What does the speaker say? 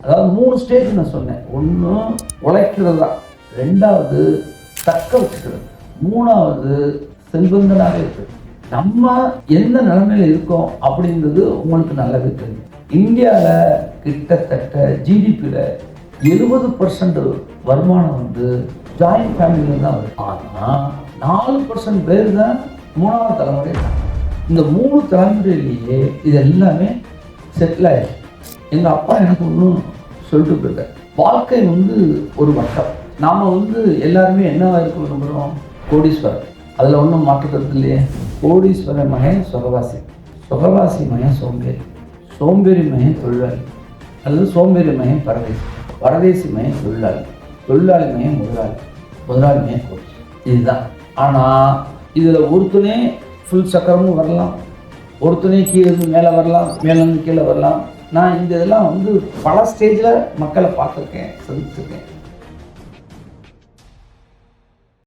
அதாவது 3 ஸ்டேஜ் நான் சொன்னேன். ஒன்று உழைக்கிறது தான், 2வது தக்க வச்சுக்கிறது, 3வது செல்வந்தனாக இருக்குது. நம்ம எந்த நிலைமையில் இருக்கோம் அப்படிங்கிறது உங்களுக்கு நல்லாவே தெரியும். இந்தியாவில் கிட்டத்தட்ட ஜிடிபியில் 70% வருமானம் ஜாயிண்ட் ஃபேமிலியில் தான் வருது. ஆனால் 4% பேர் தான் 3வது தலைமுறை தான். இந்த 3 தலைமுறையிலேயே இது எல்லாமே செட்டில் ஆயிடுச்சு. எங்கள் அப்பா எனக்கு ஒன்றும் சொல்லிட்டு போயிருக்கார், வாழ்க்கை ஒரு வட்டம். நாம் எல்லாருமே என்னவா இருக்க விரும்புகிறோம்? கோடீஸ்வரர். அதில் ஒன்றும் மாற்றுக்கிறது இல்லையே. கோடீஸ்வர மகன் சுகவாசி, சுகவாசி மகன் சோம்பேறி, சோம்பேறி மகன் தொழிலாளி, அல்லது சோம்பேறி மகன் பரதேசி, பரதேசி மகன் தொழிலாளி, தொழிலாளி மகன் முதலாளி, முதலாளி மகன் கோடி. இதுதான். ஆனால் இதில் ஒருத்தனே ஃபுல் சக்கரமும் வரலாம், ஒருத்தனே கீழே மேலே வரலாம், மேலேருந்து கீழே வரலாம். நான் இந்த இதெல்லாம் பல ஸ்டேஜில் மக்களை பார்த்துருக்கேன், சந்திச்சிருக்கேன்.